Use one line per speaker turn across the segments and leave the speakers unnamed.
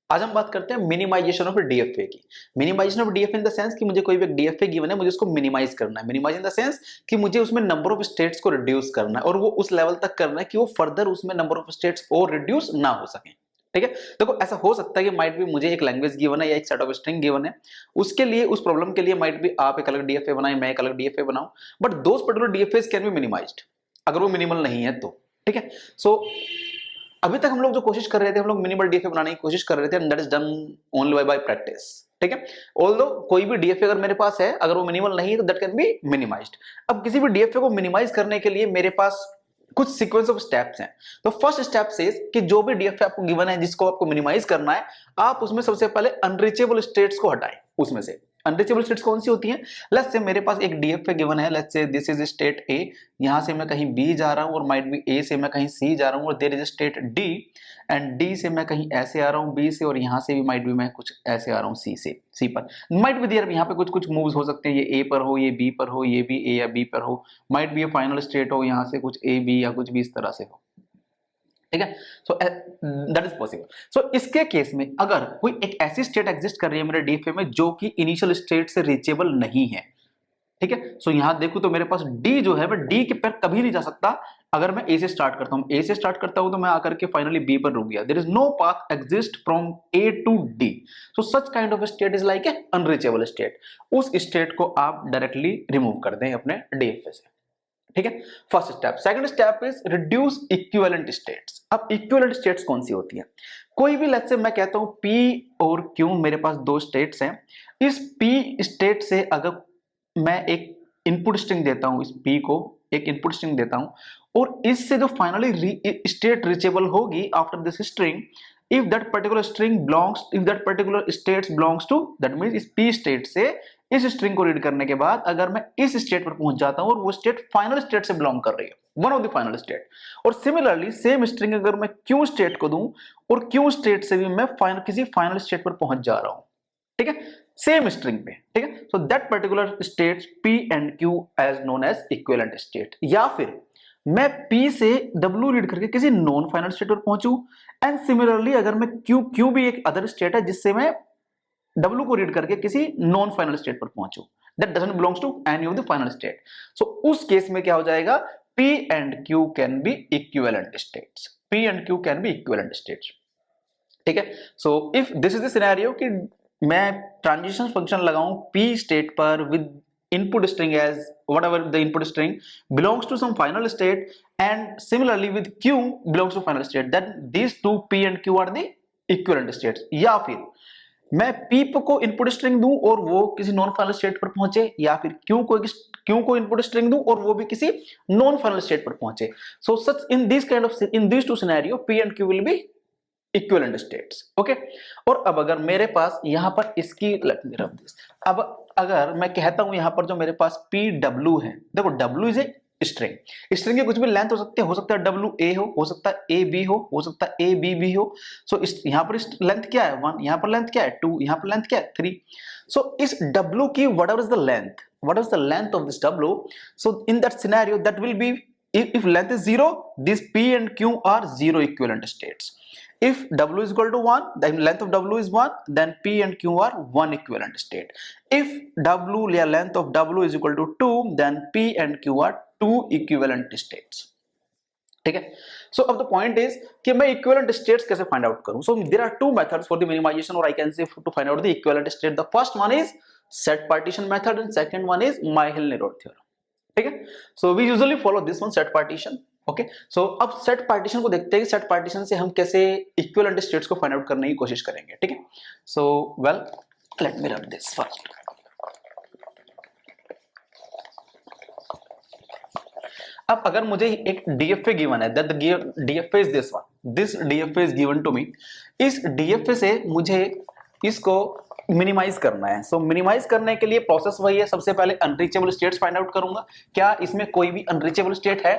आज हम बात करते हैं मिनिमाइजेशन ऑफ डीएफए की। Minimization of DFA in the sense कि मुझे कोई भी एक डीएफए गिवन है, मुझे उसको मिनिमाइज करना है। मिनिमाइज इन द सेंस कि मुझे उसमें नंबर ऑफ स्टेट्स को रिड्यूस करना है और वो उस लेवल तक करना है कि वो फर्दर उसमें नंबर ऑफ स्टेट्स और रिड्यूस ना हो सके। ठीक है, देखो ऐसा हो सकता है कि माइट भी मुझे एक लैंग्वेज गिवन है या एक सेट ऑफ स्ट्रिंग गिवन है, उसके लिए उस प्रॉब्लम के लिए माइट भी आप एक अलग डीएफए बनाएं, मैं एक अलग डीएफए बनाऊं, but those particular DFS can be minimised अगर वो मिनिमल नहीं है तो। ठीक है, सो अभी तक हम लोग जो कोशिश कर रहे थे, हम लोग मिनिमल डीएफए बनाने की कोशिश कर रहे थे and that is done only by practice. ठीक है, ऑल्दो कोई भी डीएफए अगर मेरे पास है, अगर वो मिनिमल नहीं है तो दैट कैन बी मिनिमाइज्ड। अब किसी भी डीएफए को मिनिमाइज करने के लिए मेरे पास कुछ सीक्वेंस ऑफ स्टेप्स हैं। तो फर्स्ट स्टेप से कि जो भी डीएफए आपको गिवन है जिसको आपको मिनिमाइज करना है, आप उसमें सबसे पहले अनरीचेबल स्टेट्स को हटाएं। उसमें से अनरीचेबल स्टेट्स कौन सी होती हैं? लेट्स से मेरे पास एक डीएफए गिवन है, let's say this is state A, यहां से मैं कहीं बी जा रहा हूं और माइट बी ए से मैं कहीं सी जा रहा हूं, और there is state D and D से मैं कहीं ऐसे आ रहा हूं बी से, और यहां से भी माइट बी मैं कुछ ऐसे आ रहा हूं सी से, सी पर माइट बी देयर यहां पे कुछ कुछ मूव्स हो सकते हैं, ये ए पर हो, ये बी पर हो, ये भी ए या बी पर हो, माइट बी ये फाइनल स्टेट हो, यहां से कुछ ए बी या कुछ भी इस तरह से हो। ठीक है, सो दैट इज पॉसिबल। सो इसके केस में अगर कोई एक ऐसी स्टेट एग्जिस्ट कर रही है मेरे डीएफए में जो कि इनिशियल स्टेट से रीचेबल नहीं है, ठीक है, सो यहां देखो तो मेरे पास डी जो है मैं डी के पर कभी नहीं जा सकता। अगर मैं ए से स्टार्ट करता हूं, ए से स्टार्ट करता हूं तो मैं आकर के फाइनली बी पर रुक गया। There is no path exist from A to D, so such kind of state is like a unreachable state. उस स्टेट को आप डायरेक्टली रिमूव कर दें अपने डीएफए से। ठीक है, first step. Second step is reduce equivalent states. अब इक्विवेलेंट स्टेट्स कौन सी होती है? कोई भी, लेट्स से मैं कहता हूं P और Q मेरे पास दो स्टेट्स हैं। इस P स्टेट से अगर मैं एक इनपुट स्ट्रिंग देता हूं, इस P को एक इनपुट स्ट्रिंग देता हूं, और इससे जो फाइनली स्टेट रीचेबल होगी after this string, if that particular string belongs, if that particular states belongs to, that means इस P स्टेट से इस स्ट्रिंग को रीड करने के बाद अगर मैं इस स्टेट पर पहुंच जाता हूं और वो स्टेट फाइनल स्टेट से बिलोंग कर रही है, one of the final state, और सिमिलरली सेम स्ट्रिंग अगर मैं Q स्टेट को दूं और Q स्टेट से भी मैं किसी फाइनल स्टेट पर पहुंच जा रहा हूं, ठीक है, सेम स्ट्रिंग पे, ठीक है, so that particular states P and Q as known as equivalent state. या फिर मैं P से W रीड करके किसी नॉन फाइनल स्टेट पर पहुंचूं, एंड सिमिलरली अगर मैं Q भी एक अदर स्टेट है जिससे मैं W को रीड करके किसी नॉन फाइनल स्टेट पर पहुंचूं, that doesn't belongs to any of the final state. So उस केस में क्या हो जाएगा? P and Q can be equivalent states, P and Q can be equivalent states. ठीक है, so if this is the scenario कि मैं transition function लगाऊं P स्टेट पर with input string as whatever the input string belongs to some final state, and similarly with Q belongs to final state, then these two P and Q are the equivalent states। या फिर मैं P को input string दूं और वो किसी non final state पर पहुंचे, या फिर Q को input string दूं और वो भी किसी नॉन फाइनल स्टेट पर पहुंचे। So such in these two scenario P and Q will be equivalent states. Okay, और अब अगर मेरे पास यहां पर इसकी अब अगर मैं कहता हूं यहां पर जो मेरे पास PW है, देखो W is a string, string की कुछ भी लेंथ हो सकता है WA हो सकता है AB हो सकता है AB भी हो। सो यहां पर लेंथ क्या है 1, यहां पर लेंथ क्या है 2, यहां पर लेंथ क्या है 3। सो इस W की what is the length of this W, so in that scenario that will B, if length is 0, these P and Q are 0 equivalent states। If W is equal to 1, then length of W is 1, then P and Q are 1 equivalent state। If W या length of W is equal to 2, then P and Q are 2 equivalent states। ठीक है, so अब the point is कि मैं equivalent states कैसे find out करूं? So there are two methods for the minimization, or I can say to find out the equivalent state। The first one is set partition method and second one is Myhill-Nerod theorem। ठीक है, so we usually follow this one, set partition। Okay, so अब set partition को देखते हैं कि set partition से हम कैसे इक्विवेलेंट स्टेट्स को फाइंड आउट करने की कोशिश करेंगे। ठीक है, so well let me write this first. अब अगर मुझे एक डीएफए गिवन है, that the DFA is this one, this DFA is given to me, इस डीएफए से मुझे इसको मिनिमाइज करना है। सो मिनिमाइज करने के लिए प्रोसेस वही है, सबसे पहले अनरीचेबल स्टेट्स फाइंड आउट करूंगा। क्या इसमें कोई भी अनरीचेबल स्टेट है?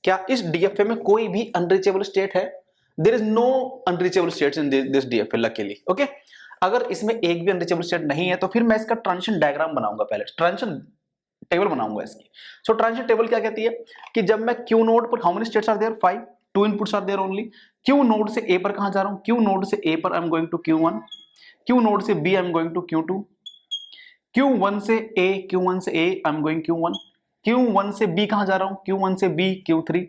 क्या इस डीएफए में कोई भी अनरीचेबल स्टेट है? There is no unreachable states in this DFA luckily. Okay, अगर इसमें एक भी अनरीचेबल स्टेट नहीं है तो फिर मैं इसका ट्रांजिशन डायग्राम बनाऊंगा, पहले ट्रांजिशन टेबल बनाऊंगा इसकी। सो ट्रांजिशन टेबल क्या कहती है कि जब मैं Q नोड पर how many states are there 5, 2 inputs are there only. Q node से ए पर कहां जा रहा हूं, क्यू नोड से ए पर I am going to Q1, Q node से B I am going to Q2, Q1 से ए, Q1 से ए आई एम गोइंग Q1, Q1 से बी कहां जा रहा हूं, Q1 से बी Q3,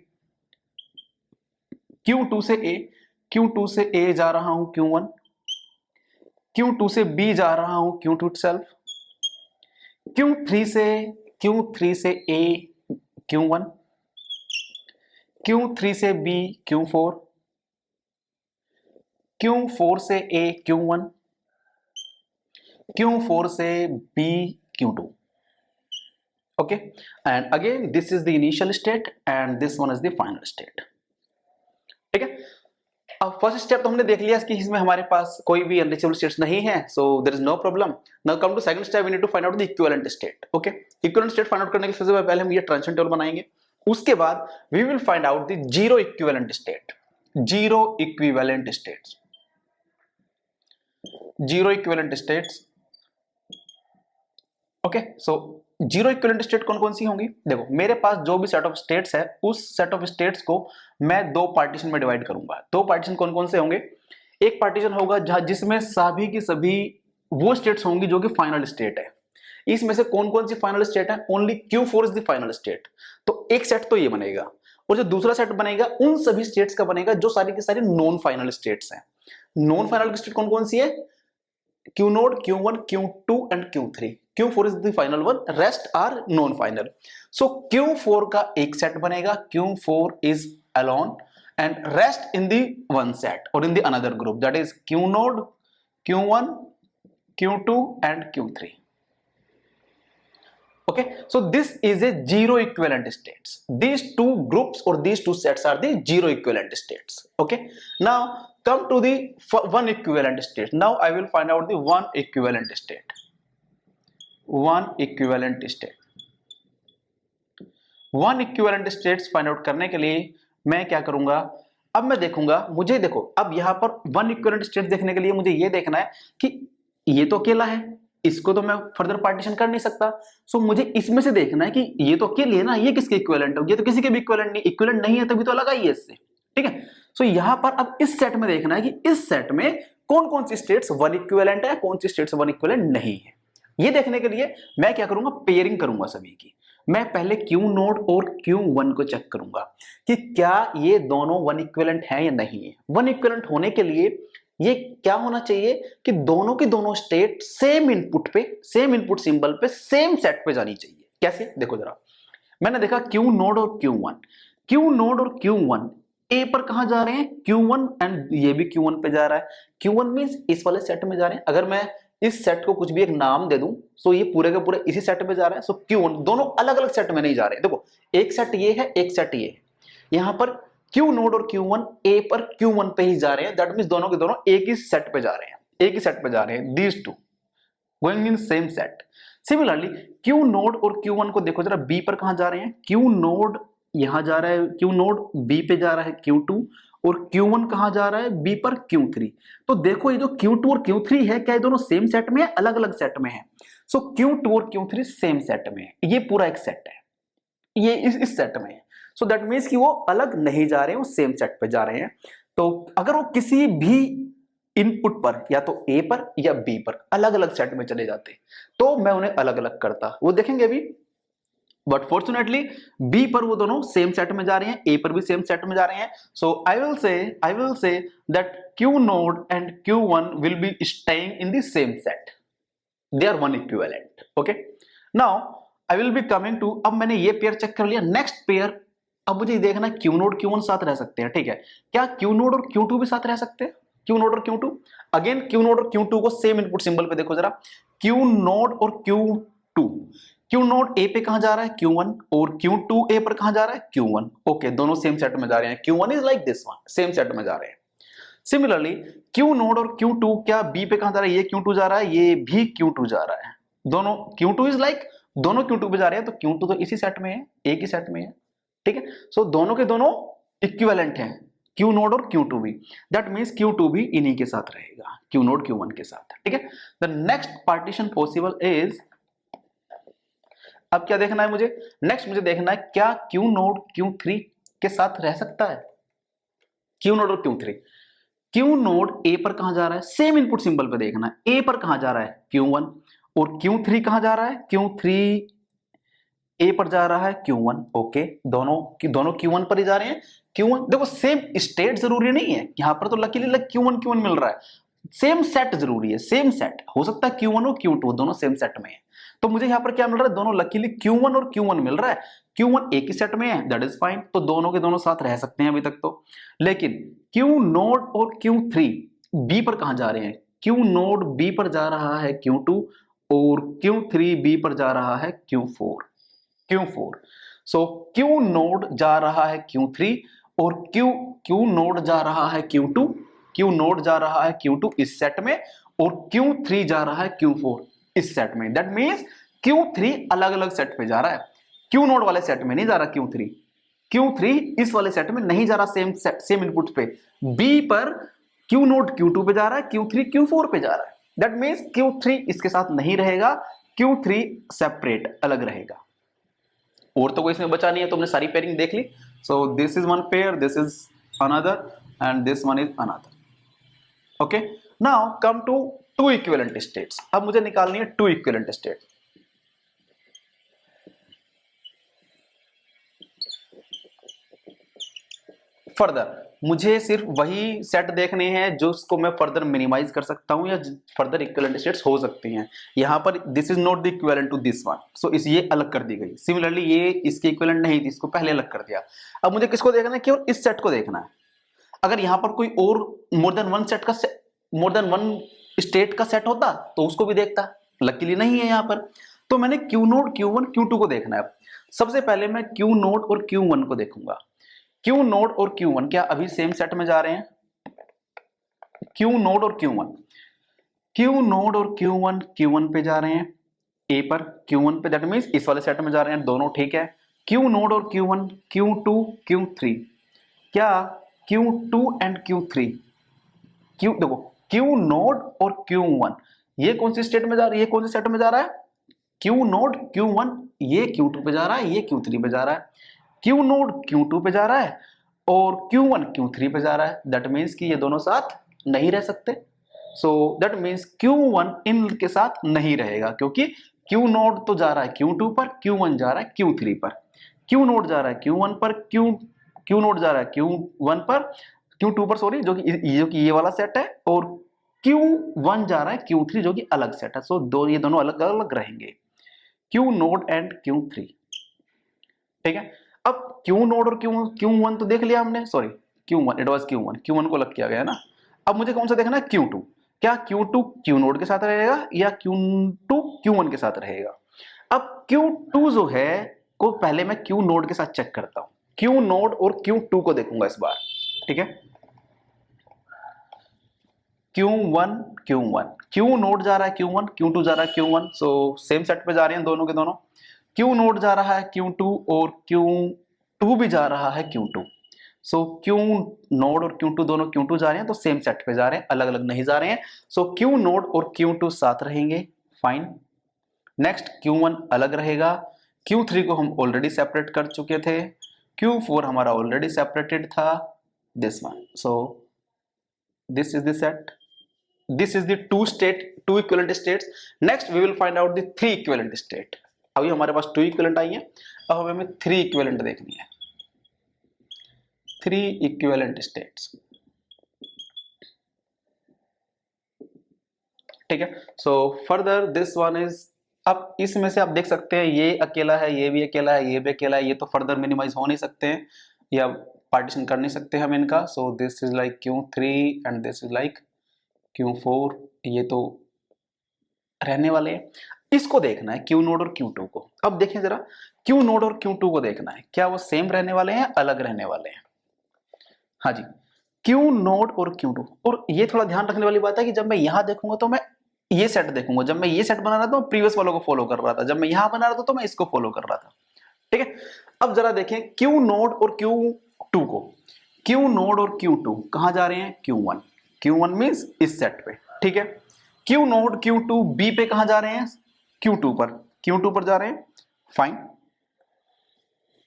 Q2 से ए, Q2 से ए जा रहा हूं Q1, Q2 से बी जा रहा हूं Q2 itself, Q3 से ए Q1, Q3 से बी Q4, Q4 से ए Q1, Q4 से B Q2. Okay, and again this is the initial state and this one is the final state. ठीक है, अब फर्स्ट स्टेप तो हमने देख लिया कि इसमें हमारे पास कोई भी अनरीचेबल स्टेट्स नहीं है, so there is no problem. Now come to second step, we need to find out the equivalent state. Okay, equivalent state find out करने के सबसे पहले हम ये ट्रांजिशन टेबल बनाएंगे, उसके बाद we will find out the zero equivalent state. Zero equivalent states, zero equivalent states. Okay, so zero equivalent state कौन कौन सी होंगी? देखो, मेरे पास जो भी सेट ऑफ स्टेट्स है उस सेट ऑफ स्टेट्स को मैं दो पार्टीशन में डिवाइड करूंगा। दो पार्टीशन कौन कौन से होंगे? एक पार्टीशन होगा जिसमें सभी की सभी वो स्टेट्स होंगी जो कि फाइनल स्टेट है। इसमें से कौन कौन सी फाइनल स्टेट है? Only Q4 is the final state. तो एक सेट तो ये बनेगा, और जो दूसरा सेट बनेगा उन सभी स्टेट्स का बनेगा जो सारी की सारी नॉन फाइनल स्टेट्स हैं। नॉन फाइनल स्टेट कौन कौन सी है? Q node, Q1, Q2 and Q3. Q4 is the final one, rest are non-final. So Q4 का एक सेट बनेगा, Q4 is alone and rest in the one set or in the another group, that is Q node, Q1, Q2 and Q3. Okay, so this is a zero equivalent states. These two groups or these two sets are the zero equivalent states. Okay, now come to the one equivalent state. Now I will find out the one equivalent state. One equivalent state. One equivalent states find out करने के लिए मैं क्या करूंगा? अब मैं देखूंगा, मुझे देखो, अब यहां पर one equivalent state देखने के लिए मुझे ये देखना है कि ये तो अकेला है, इसको तो मैं फर्दर पार्टीशन कर नहीं सकता। सो मुझे इसमें से देखना है कि ये तो अकेले है ना, ये किसके इक्विवेलेंट है? ये तो किसी के भी इक्विवेलेंट नहीं, इक्विवेलेंट नहीं है तभी तो लगा ही है इससे। ठीक है, सो यहां पर अब इस सेट में देखना है कि इस सेट में कौन कौन सी स्टेट्स वन इक्विवेलेंट है, कौन सी स्टेट्स वन इक्विवेलेंट नहीं है। ये देखने के लिए मैं क्या करूंगा? पेयरिंग करूंगा सभी की। मैं पहले Q नोड और Q1 को चेक करूंगा कि क्या ये दोनों वन इक्विवेलेंट है या नहीं है। वन इक्विवेलेंट होने के लिए ये क्या होना चाहिए कि दोनों की दोनों स्टेट सेम इनपुट पे, सेम इनपुट सिंबल पे, सेम सेट पे जानी चाहिए। कैसे? देखो जरा, मैंने देखा Q नोड और Q1, Q नोड और Q1 ए पर कहां जा रहे हैं? Q1 एंड ये भी Q1 पे जा रहा है। Q1 मींस इस वाले सेट में जा रहे हैं। अगर मैं इस सेट को कुछ भी एक नाम दे दूं, सो ये पूरे के पूरे इसी सेट में जा रहा है। सो Q1 दोनों अलग अलग सेट में नहीं जा रहे हैं। देखो, एक सेट ये है, एक सेट ये है। यहां पर Q नोड और Q1 ए पर Q1 पे ही जा रहे हैं। दैट मींस दोनों के दोनों एक ही सेट पे जा रहे हैं, एक ही सेट पे जा रहे हैं। These two going in same set. Similarly Q node और Q1 को देखो जरा, B पर कहां जा रहे हैं? Q नोड यहां जा रहा है, Q नोड B पे जा रहा है Q2, और Q1 कहां जा रहा है? B पर Q3। तो देखो, ये जो Q2 और Q3 है, क्या ये दोनों सेम सेट में है, अलग अलग सेट में है? सो Q2 और Q3 सेम सेट में है। ये पूरा एक सेट है, ये इस सेट में है। सो दैट मीन्स कि वो अलग नहीं जा रहे हैं, वो सेम सेट पे जा रहे हैं। तो अगर वो किसी भी इनपुट पर, या तो A पर या B पर, अलग अलग सेट में चले जाते तो मैं उन्हें अलग अलग करता, वो देखेंगे अभी। बट फॉर्चुनेटली B पर वो दोनों सेम सेट में जा रहे हैं, A पर भी सेम सेट में जा रहे हैं। So I will say that Q node and Q1 will be staying in the same set, they are one equivalent. Okay, now I will be coming to, अब मैंने ये पेयर चेक कर लिया, next pair. अब मुझे देखना है Q node Q1 साथ रह सकते हैं। ठीक है, क्या Q नोड और Q2 भी साथ रह सकते हैं? Q नोड और Q2, अगेन Q नोड और Q2 को सेम इनपुट सिंबल पे देखो जरा, Q नोड और Q2। Q नोड A पे कहां जा रहा है? Q1, और Q2 A पर कहां जा रहा है? Q1। ओके, दोनों सेम सेट में जा रहे हैं। Q1 is like this one, same set में जा रहे हैं। सिमिलरली Q नोड और Q2, क्या B पे कहां जा रहा है? ये Q2 जा रहा है, ये भी Q2 जा रहा है। दोनों Q2 इज लाइक, दोनों Q2 पे जा रहे हैं, तो Q2 तो इसी सेट में है, एक ही सेट में है। ठीक है, सो दोनों के दोनों इक्विवेलेंट हैं, Q नोड और Q2 भी। दैट मींस Q2 भी इन्हीं के साथ रहेगा, Q नोड Q1 के साथ। ठीक है, the next partition possible is, अब क्या देखना है मुझे? नेक्स्ट मुझे देखना है क्या Q नोड Q3 के साथ रह सकता है? क्यू नोड और Q three. Q node A पर कहां जा रहा है, सेम इनपुट सिंबल पे देखना है, ए पर कहां जा रहा है Q1, और Q3 कहां जा रहा है, Q3 ए पर जा रहा है Q1। ओके, दोनों Q1 पर ही जा रहे हैं। Q1 देखो सेम स्टेट जरूरी नहीं है, यहां पर तो लकीली Q1 मिल रहा है, सेम सेट जरूरी है, सेम सेट हो सकता है Q1 और Q2 दोनों सेम सेट में है। तो मुझे यहां पर क्या मिल रहा है, दोनों लकीली Q1 और Q1 मिल रहा है। Q1 एक ही सेट में है, दैट इज फाइन, तो दोनों के दोनों साथ रह सकते हैं अभी तक तो। लेकिन Q नोड और Q3 B पर कहां जा रहे हैं, Q नोड B पर जा रहा है Q2 और Q3 B पर जा रहा है Q4। सो Q नोड जा रहा है Q3 और Q नोड जा रहा है Q2, Q नोड जा रहा है Q2 इस सेट में, और Q3 जा रहा है Q4 इस सेट में। दैट मींस Q3 अलग अलग सेट पे जा रहा है, Q नोड वाले सेट में नहीं जा रहा Q3 इस वाले सेट में नहीं जा रहा, सेम इनपुट पे। B पर Q नोड Q2 पे जा रहा है, Q3 Q4 पे जा रहा है। दैट मींस Q3 इसके साथ नहीं रहेगा, Q3 सेपरेट अलग रहेगा। और तो कोई इसमें बचा नहीं है, तो हमने सारी पेयरिंग देख ली। So this is one pair, this is another and this one is another. Okay, now come to two equivalent states. अब मुझे निकालनी है टू इक्विवेलेंट स्टेट। फर्दर मुझे सिर्फ वही सेट देखने हैं जो उसको मैं फर्दर मिनिमाइज कर सकता हूं या फर्दर इक्विवेलेंट स्टेट्स हो सकती हैं। यहां पर this is not the equivalent to this one, so इस ये अलग कर दी गई। सिमिलरली ये इसकी इक्विवेलेंट नहीं थी, इसको पहले अलग कर दिया। अब मुझे किसको देखना है, केवल इस सेट को देखना है। अगर यहां पर कोई और मोर देन वन स्टेट का सेट होता तो उसको भी देखता, लकीली नहीं है यहां पर। तो मैंने Q नोड Q1 Q2 को देखना है। सबसे पहले मैं Q नोड और Q1 को देखूंगा। Q नोड और Q1 क्या अभी सेम सेट में जा रहे हैं, Q नोड और Q1 पे जा रहे हैं, A पर Q1 पे, दैट मींस इस वाले सेट में जा रहे हैं, दोनों ठीक है। Q नोड और Q1 Q2 Q3 क्या Q2 एंड Q3 देखो Q नोड और Q1 ये कौन सी स्टेट में जा रही है, ये कौन से सेट में जा रहा है, Q नोड Q1 ये Q2 पे जा रहा है, ये Q3 पे जा रहा है। Q नोड Q2 पे जा रहा है और Q1 Q3 पे जा रहा है। दैट मीन्स कि ये दोनों साथ नहीं रह सकते। सो दैट मीन्स Q1 इनके साथ नहीं रहेगा, क्योंकि Q नोड तो जा रहा है Q2 पर, Q1 जा रहा है Q3 पर। Q नोड जा रहा है Q1 पर, Q नोड जा रहा है Q1 पर, Q2 पर सॉरी, जो कि ये वाला सेट है, और Q1 जा रहा है Q3 जो कि अलग सेट है। सो ये दोनों अलग अलग रहेंगे, Q नोड एंड Q3। ठीक है, अब Q नोड और Q1 तो देख लिया हमने, sorry Q1 it was Q1 को अलग किया गया है ना। अब मुझे कौन सा देखना है, Q2। क्या Q2 Q नोड के साथ रहेगा या Q2 Q1 के साथ रहेगा। अब Q2 जो है को पहले मैं Q नोड के साथ चेक करता हूं, Q नोड और Q2 को देखूंगा इस बार। ठीक है, Q नोड जा रहा है Q1, Q2 जा रहा है Q1, सो सेम सेट पे जा रहे हैं दोनों के दोनों। Q नोड जा रहा है Q2 और Q2 भी जा रहा है Q2। सो Q नोड और Q2 दोनों Q2 जा रहे हैं, तो सेम सेट पे जा रहे हैं, अलग अलग नहीं जा रहे हैं। सो Q नोड और Q2 साथ रहेंगे, फाइन। नेक्स्ट Q1 अलग रहेगा, Q3 को हम ऑलरेडी सेपरेट कर चुके थे, Q4 हमारा ऑलरेडी सेपरेटेड था, this one. So this is the set, this is the two equivalent states. Next we will find out the three equivalent state. अभी हमारे पास टू इक्विवेलेंट आई है, अब हमें थ्री इक्विवेलेंट देखनी है, थ्री इक्विवेलेंट स्टेट्स। ठीक है, so further this one is, अब इसमें से आप देख सकते हैं ये अकेला है, ये भी अकेला है, ये भी अकेला है, ये तो फर्दर मिनिमाइज हो नहीं सकते हैं या पार्टीशन कर नहीं सकते हम इनका। सो this is like Q3 and this is like Q4, ये तो रहने वाले हैं। इसको देखना है Q नोड और Q2 को। अब देखें जरा, Q नोड और Q2 को देखना है, क्या वो सेम रहने वाले हैं, अलग रहने वाले हैं। हाँ जी, Q नोड और Q2, और ये थोड़ा ध्यान रखने वाली बात है कि जब मैं यहां देखूंगा तो मैं ये सेट देखूंगा, जब मैं ये सेट बना रहा था तो प्रीवियस वालों को फॉलो कर रहा था, जब मैं यहां बना रहा था तो मैं इसको फॉलो कर रहा था। ठीक है, अब जरा देखें Q नोड और Q2 को। Q नोड और Q2 कहां जा रहे हैं, Q1 मींस इस सेट पे। ठीक है, Q नोड Q2 B पे कहां जा रहे हैं, Q2 पर जा रहे हैं, फाइन।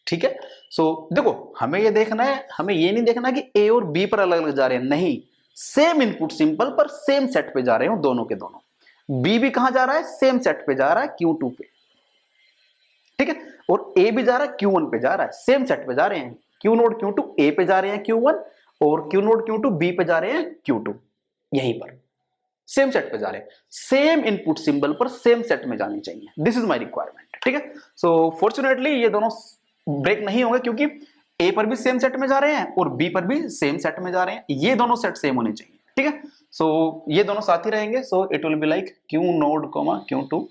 ठीक है। सो देखो हमें ये देखना है, हमें ये नहीं देखना कि ए और बी पर अलग अलग जा रहे हैं, नहीं, सेम इनपुट सिंपल पर सेम सेट पे जा रहे हो दोनों के दोनों। बी भी कहां जा रहा है, सेम सेट पे जा रहा है Q2 पे, ठीक है, और ए भी जा रहा है Q1 पे जा रहा है, सेम सेट पे जा रहे हैं। Q नोड Q2 ए पे जा रहे हैं Q1 और Q नोड Q2 बी पे जा रहे हैं Q2, यहीं पर सेम सेट पे जा रहे हैं, सेम इनपुट सिंबल पर सेम सेट में जानी चाहिए, दिस इज माय रिक्वायरमेंट, ठीक है। सो फॉर्चुनेटली ये दोनों ब्रेक नहीं होंगे क्योंकि ए पर भी सेम सेट में जा रहे हैं और बी पर भी सेम सेट में जा रहे हैं, ये दोनों सेट सेम होने चाहिए, ठीक है। सो ये दोनों साथ ही रहेंगे, so it will be like Q node Q2,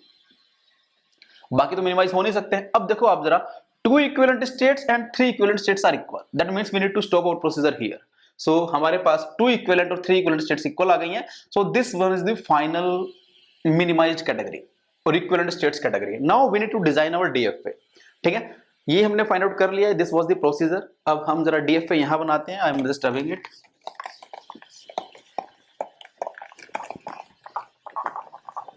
बाकी तो मिनिमाइज हो नहीं सकते हैं। अब देखो आप जरा, 2 equivalent states and 3 equivalent states are equal, that means we need to stop our procedure here. So हमारे पास 2 इक्विवेलेंट और 3 इक्विवेलेंट स्टेट्स इक्वल आ गई हैं, so this one is the final minimized category और equivalent states category. Now we need to design our DFA, ठीक है, ये हमने फाइंड आउट कर लिया है, दिस वाज द प्रोसीजर। अब हम जरा डीएफए यहां बनाते हैं, I am just rubbing it.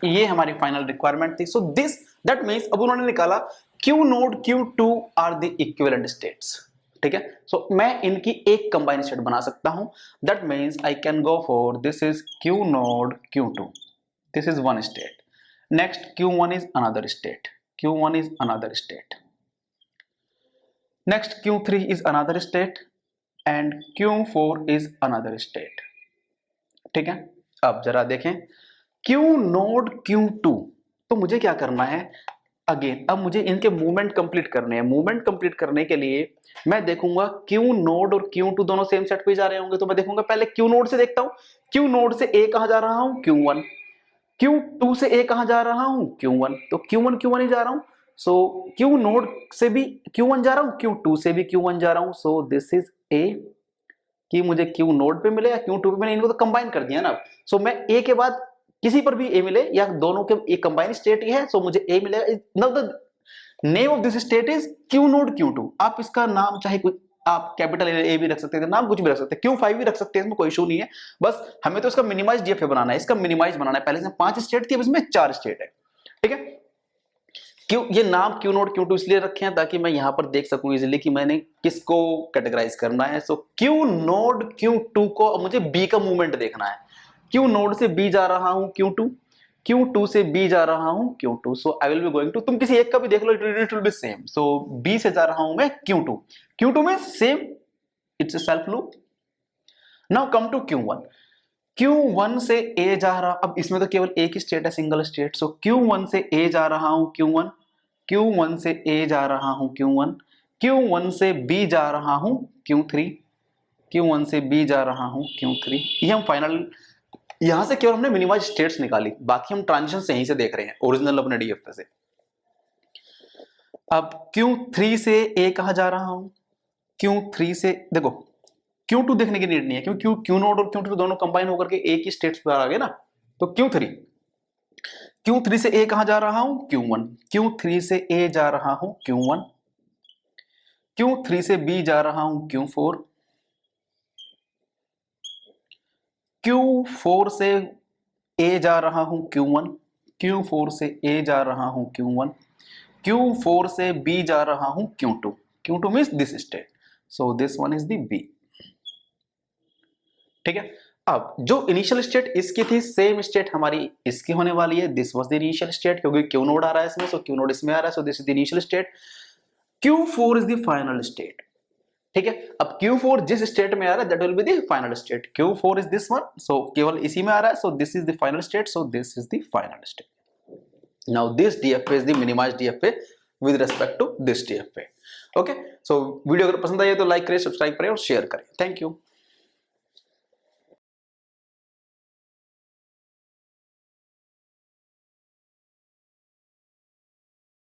ये हमारी फाइनल रिक्वायरमेंट थी, सो दिस दैट मींस अब उन्होंने निकाला Q node Q2 are the equivalent states, ठीक है। सो मैं इनकी एक कंबाइंड स्टेट बना सकता हूं, that means I can go for this is Q node Q2, this is one state, next Q1 is another state, Q1 is another state, next Q3 is another state and Q4 is another state, ठीक है। अब जरा देखें Q node Q2, तो मुझे क्या करना है, अगेन अब मुझे इनके मूवमेंट कंप्लीट करने हैं। मूवमेंट कंप्लीट करने के लिए मैं देखूंगा Q नोड और Q2 दोनों सेम सेट पे जा रहे होंगे, तो मैं देखूंगा पहले Q नोड से देखता हूं, Q नोड से A कहां जा रहा हूं, Q1, Q2 से A कहां जा रहा हूं, Q1, तो Q1 ही जा रहा हूं, सो Q नोड से भी Q1 जा रहा हूं, Q2 से भी Q1 जा रहा हूं, सो दिस इज A, कि मुझे Q नोड पे मिले या Q2 पे मिले, इनको तो कंबाइन कर दिया ना। सो मैं A के बाद किसी पर भी A मिले या दोनों के एक कंबाइंड स्टेट ही है, सो मुझे A मिलेगा। Now the name of this state is Q node Q2। आप इसका नाम चाहे कुछ, आप कैपिटल A भी रख सकते हैं, नाम कुछ भी रख सकते हैं, Q5 भी रख सकते हैं, इसमें कोई इशू नहीं है, बस हमें तो इसका मिनिमाइज डीएफए बनाना है, इसका मिनिमाइज बनाना है। पहले से 5 स्टेट थी, अब इसमें 4 स्टेट है, ठीक है। क्यों ये नाम Q नोड Q2 इसलिए रखे हैं ताकि मैं यहां पर देख सकूं इजीली कि मैंने किसको कैटेगराइज करना है। सो Q नोड Q2 को मुझे B का मूवमेंट देखना है, Q नोड से B जा रहा हूं Q2, Q2 से B जा रहा हूं Q2, so I will be going to, तुम किसी एक का भी देख लो, it will be same. So B से जा रहा हूं मैं Q2, Q2 में same, it's a self loop. Now come to Q1, Q1 से A जा रहा, अब इसमें तो केवल एक ही स्टेट है, सिंगल स्टेट, सो Q1 से A जा रहा हूं Q1, Q1 से A जा रहा हूं Q1, Q1 से B जा रहा हूं Q3, Q1 से B जा रहा हूं Q3। ये हम फाइनल, यहां से केवल हमने मिनिमाइज स्टेट्स निकाली, बाकी हम ट्रांजिशन से यहीं से देख रहे हैं, ओरिजिनल अपने डीएफए से। अब Q3 से A कहां जा रहा हूं, Q3 से देखो Q2 देखने की नीड नहीं है क्योंकि Q नोड और Q2 दोनों कंबाइन होकर के एक ही स्टेट्स पर आ गए ना। तो Q3 से A कहां जा रहा हूं, Q1, Q3 से A जा रहा हूं Q1, Q3 से B जा रहा हूं Q4, Q4 से A जा रहा हूं Q1, Q4 से A जा रहा हूं Q1, Q4 से B जा रहा हूं Q2, Q2 means this state, so this one is the B, ठीक है। अब जो इनिशियल स्टेट इसकी थी, सेम स्टेट हमारी इसकी होने वाली है, this was the initial state, क्योंकि Q नोड आ रहा है इसमें, सो Q नोड इसमें आ रहा है, so this is the initial state. Q4 is the final state, ठीक है। अब Q4 जिस स्टेट में आ रहा है that will be the final state, Q4 is this one, so केवल इसी में आ रहा है, so this is the final state, so this is the final state. Now this DFA is the minimized DFA with respect to this DFA, okay. So video अगर पसंद आई तो like करें, सब्सक्राइब करें और शेयर करें, थैंक यू।